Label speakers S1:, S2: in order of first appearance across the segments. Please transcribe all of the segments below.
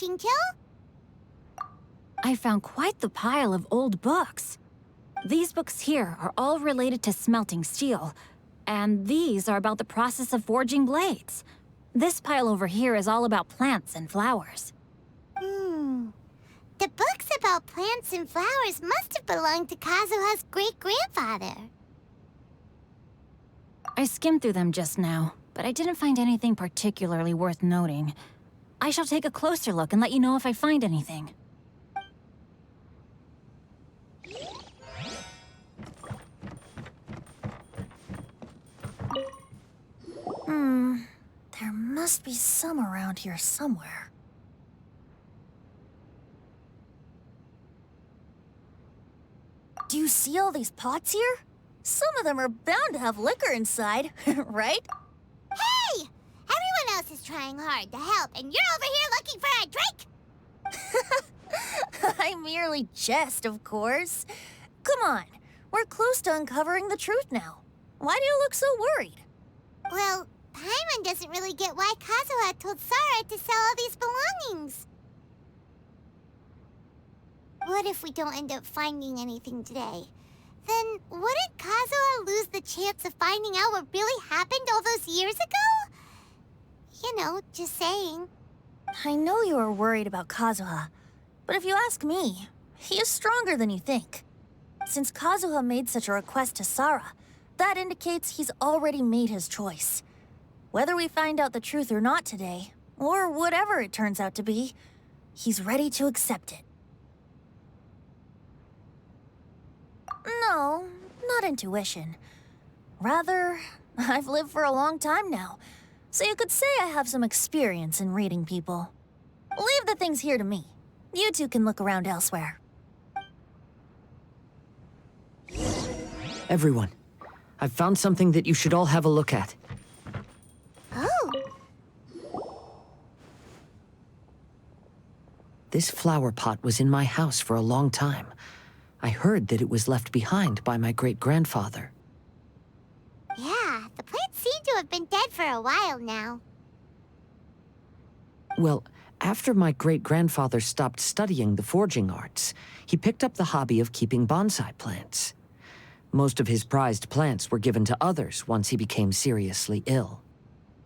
S1: Chincho?
S2: I found quite the pile of old books. These books here are all related to smelting steel, and these are about the process of forging blades. This pile over here is all about plants and flowers.
S1: The books about plants and flowers must have belonged to Kazuha's great-grandfather.
S2: I skimmed through them just now, but I didn't find anything particularly worth noting. I shall take a closer look and let you know if I find anything.
S3: There must be some around here somewhere. Do you see all these pots here? Some of them are bound to have liquor inside, right?
S1: Hey! Everyone else is trying hard to help, and you're over here looking for a drink?
S3: I merely jest, of course. Come on, we're close to uncovering the truth now. Why do you look so worried?
S1: Well, Paimon doesn't really get why Kazuha told Sarah to sell all these belongings. What if we don't end up finding anything today? Then wouldn't Kazuha lose the chance of finding out what really happened all those years ago? You know, just saying.
S3: I know you are worried about Kazuha, but if you ask me, he is stronger than you think. Since Kazuha made such a request to Sarah, that indicates he's already made his choice. Whether we find out the truth or not today, or whatever it turns out to be, he's ready to accept it. No, not intuition. Rather, I've lived for a long time now, so you could say I have some experience in reading people. Leave the things here to me. You two can look around elsewhere.
S4: Everyone, I've found something that you should all have a look at.
S1: Oh.
S4: This flower pot was in my house for a long time. I heard that it was left behind by my great-grandfather.
S1: Yeah, the plants seem to have been dead for a while now.
S4: Well, after my great-grandfather stopped studying the forging arts, he picked up the hobby of keeping bonsai plants. Most of his prized plants were given to others once he became seriously ill.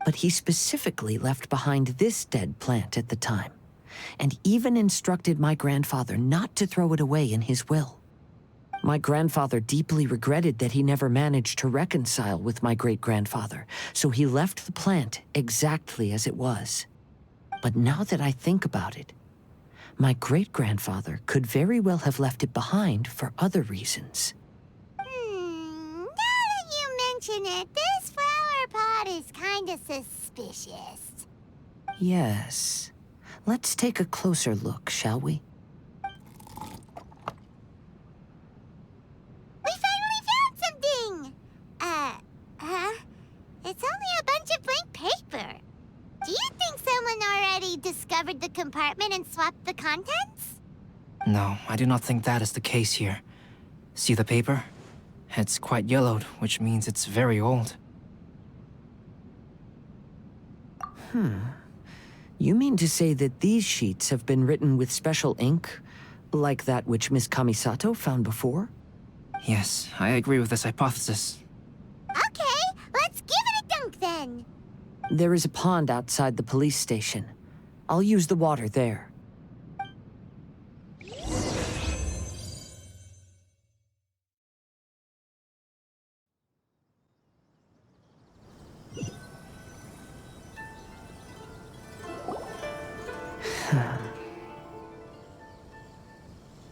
S4: But he specifically left behind this dead plant at the time, and even instructed my grandfather not to throw it away in his will. My grandfather deeply regretted that he never managed to reconcile with my great-grandfather, so he left the plant exactly as it was. But now that I think about it, my great-grandfather could very well have left it behind for other reasons.
S1: Now that you mention it, this flower pot is kinda suspicious.
S4: Yes. Let's take a closer look, shall we?
S1: We finally found something! It's only a bunch of blank paper. Do you think someone already discovered the compartment and swapped the contents?
S5: No, I do not think that is the case here. See the paper? It's quite yellowed, which means it's very old.
S4: You mean to say that these sheets have been written with special ink, like that which Miss Kamisato found before?
S5: Yes, I agree with this hypothesis.
S1: Okay, let's give it a dunk then.
S4: There is a pond outside the police station. I'll use the water there.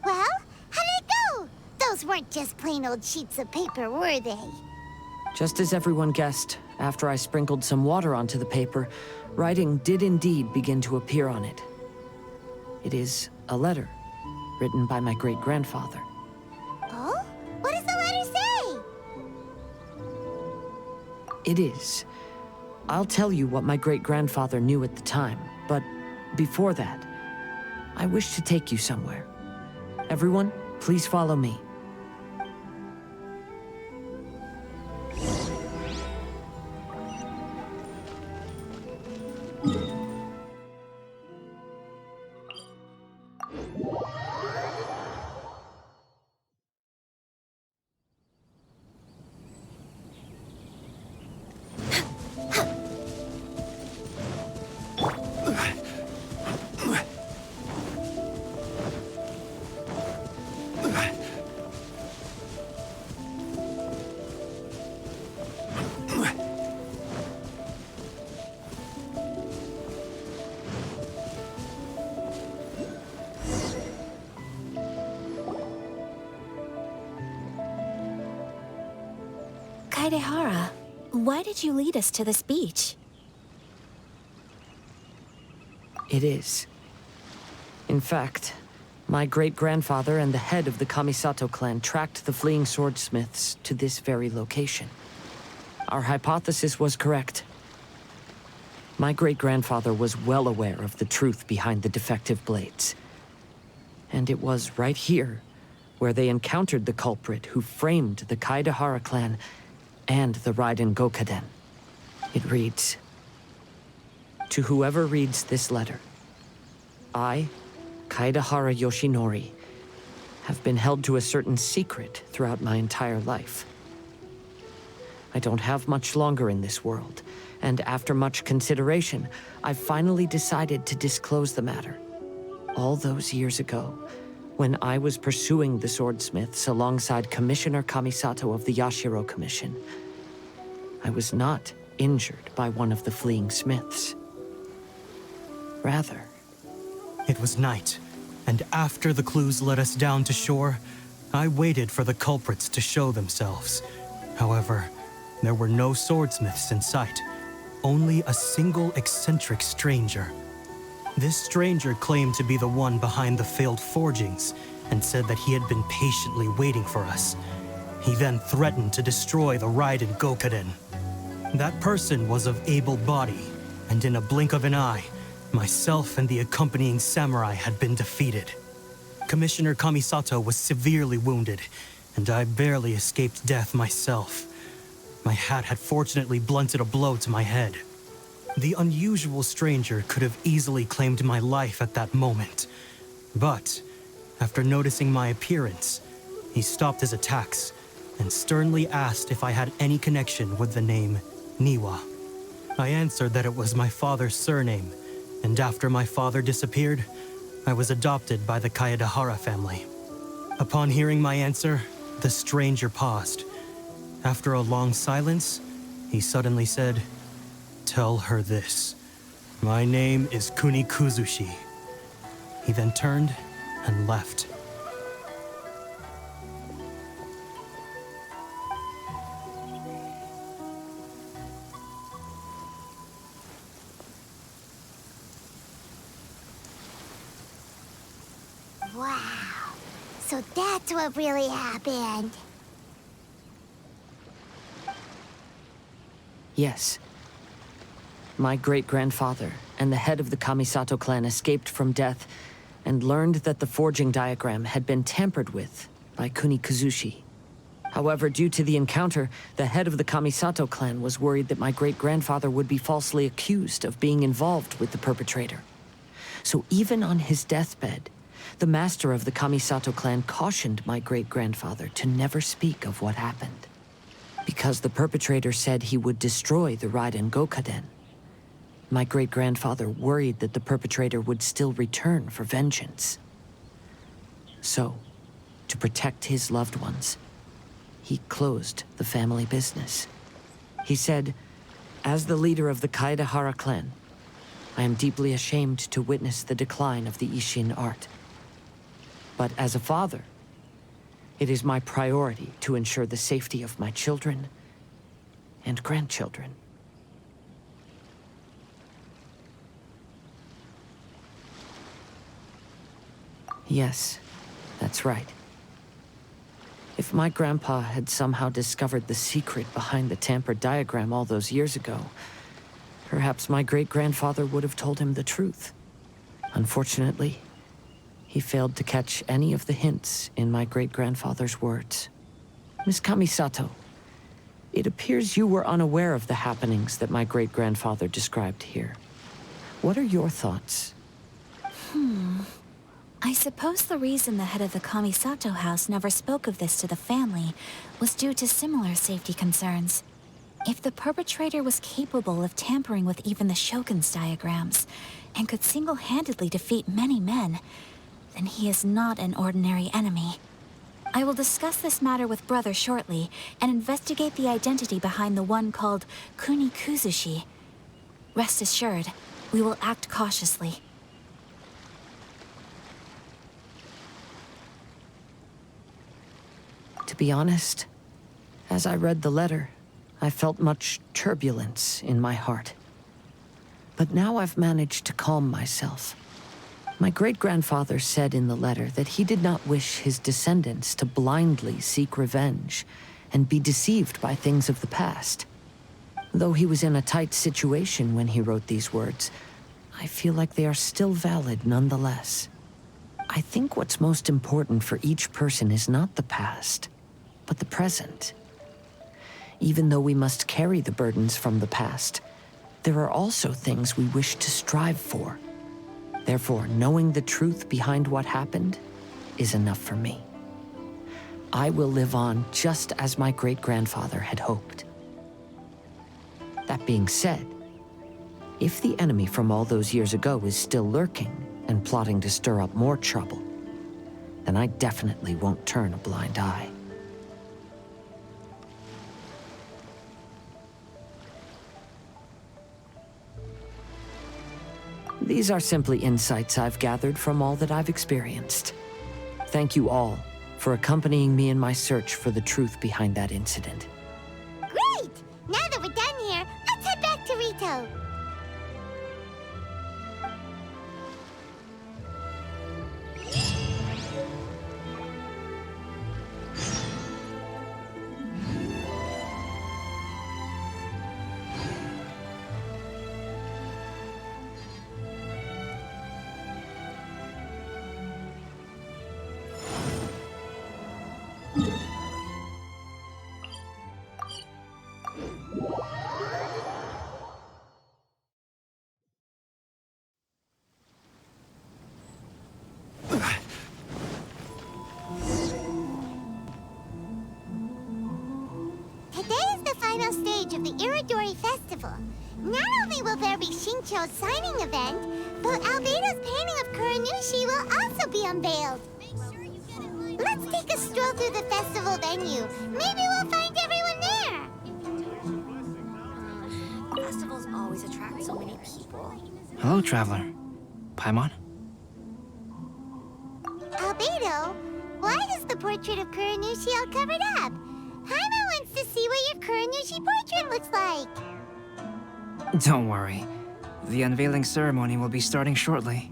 S1: Well, how did it go? Those weren't just plain old sheets of paper, were they?
S4: Just as everyone guessed, after I sprinkled some water onto the paper, writing did indeed begin to appear on it. It is a letter, written by my great-grandfather.
S1: Oh? What does the letter say?
S4: It is. I'll tell you what my great-grandfather knew at the time, but before that, I wish to take you somewhere. Everyone, please follow me.
S2: Kaedehara, why did you lead us to this beach?
S4: It is. In fact, my great-grandfather and the head of the Kamisato clan tracked the fleeing swordsmiths to this very location. Our hypothesis was correct. My great-grandfather was well aware of the truth behind the defective blades. And it was right here where they encountered the culprit who framed the Kaedehara clan and the Raiden Gokaden. It reads, "To whoever reads this letter, I, Kaedehara Yoshinori, have been held to a certain secret throughout my entire life. I don't have much longer in this world, and after much consideration, I finally decided to disclose the matter. All those years ago, when I was pursuing the swordsmiths alongside Commissioner Kamisato of the Yashiro Commission, I was not injured by one of the fleeing smiths. Rather,
S6: It was night, and after the clues led us down to shore, I waited for the culprits to show themselves. However, there were no swordsmiths in sight, only a single eccentric stranger. This stranger claimed to be the one behind the failed forgings and said that he had been patiently waiting for us. He then threatened to destroy the Raiden Gokaden. That person was of able body, and in a blink of an eye, myself and the accompanying samurai had been defeated. Commissioner Kamisato was severely wounded, and I barely escaped death myself. My hat had fortunately blunted a blow to my head. The unusual stranger could have easily claimed my life at that moment. But, after noticing my appearance, he stopped his attacks and sternly asked if I had any connection with the name Niwa. I answered that it was my father's surname, and after my father disappeared, I was adopted by the Kaedehara family. Upon hearing my answer, the stranger paused. After a long silence, he suddenly said, "Tell her this. My name is Kuni Kuzushi." He then turned and left.
S1: Wow. So that's what really happened.
S4: yes. My great-grandfather and the head of the Kamisato clan escaped from death and learned that the forging diagram had been tampered with by Kuni Kuzushi. However, due to the encounter, the head of the Kamisato clan was worried that my great-grandfather would be falsely accused of being involved with the perpetrator. So even on his deathbed, the master of the Kamisato clan cautioned my great-grandfather to never speak of what happened. Because the perpetrator said he would destroy the Raiden Gokaden, my great-grandfather worried that the perpetrator would still return for vengeance. So, to protect his loved ones, he closed the family business. He said, "As the leader of the Kaedehara clan, I am deeply ashamed to witness the decline of the Ishin art. But as a father, it is my priority to ensure the safety of my children and grandchildren." Yes, that's right. If my grandpa had somehow discovered the secret behind the tampered diagram all those years ago, perhaps my great-grandfather would have told him the truth. Unfortunately, he failed to catch any of the hints in my great-grandfather's words. Miss Kamisato, it appears you were unaware of the happenings that my great-grandfather described here. What are your thoughts?
S2: I suppose the reason the head of the Kamisato house never spoke of this to the family was due to similar safety concerns. If the perpetrator was capable of tampering with even the Shogun's diagrams, and could single-handedly defeat many men, then he is not an ordinary enemy. I will discuss this matter with Brother shortly, and investigate the identity behind the one called Kuni Kuzushi. Rest assured, we will act cautiously.
S4: To be honest, as I read the letter, I felt much turbulence in my heart. But now I've managed to calm myself. My great-grandfather said in the letter that he did not wish his descendants to blindly seek revenge and be deceived by things of the past. Though he was in a tight situation when he wrote these words, I feel like they are still valid nonetheless. I think what's most important for each person is not the past, but the present. Even though we must carry the burdens from the past, there are also things we wish to strive for. Therefore, knowing the truth behind what happened is enough for me. I will live on just as my great-grandfather had hoped. That being said, if the enemy from all those years ago is still lurking and plotting to stir up more trouble, then I definitely won't turn a blind eye. These are simply insights I've gathered from all that I've experienced. Thank you all for accompanying me in my search for the truth behind that incident.
S1: Great! Now that we're done here, let's head back to Rito. Today is the final stage of the Irodori Festival. Not only will there be Shincho's signing event, but Albedo's painting of Kuranushi will also be unveiled. Let's take a stroll through the festival venue. Maybe we'll find everyone there.
S3: Festivals always attract so many people.
S5: Hello, traveler. Paimon?
S1: Albedo, why is the portrait of Kuranushi all covered up? Paimon wants to see what your Kuranushi portrait looks like.
S5: Don't worry. The unveiling ceremony will be starting shortly.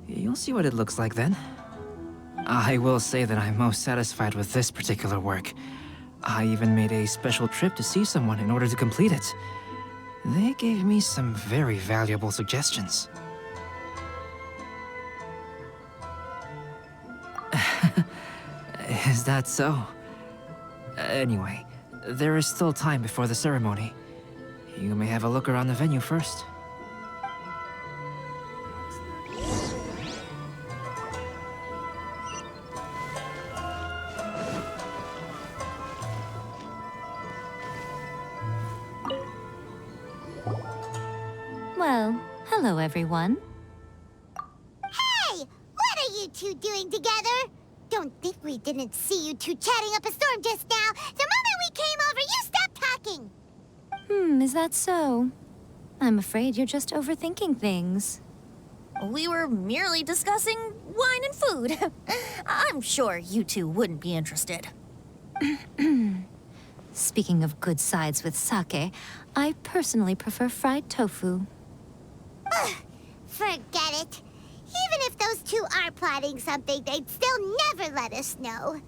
S5: You'll see what it looks like then. I will say that I'm most satisfied with this particular work. I even made a special trip to see someone in order to complete it. They gave me some very valuable suggestions. Is that so? Anyway, there is still time before the ceremony. You may have a look around the venue first.
S2: Well, hello everyone.
S1: Hey! What are you two doing together? Don't think we didn't see you two chatting up a storm just now. The moment we came over, you stopped talking.
S2: Is that so? I'm afraid you're just overthinking things.
S3: We were merely discussing wine and food. I'm sure you two wouldn't be interested.
S2: Speaking of good sides with sake, I personally prefer fried tofu.
S1: Forget it. Even if those two are plotting something, they'd still never let us know.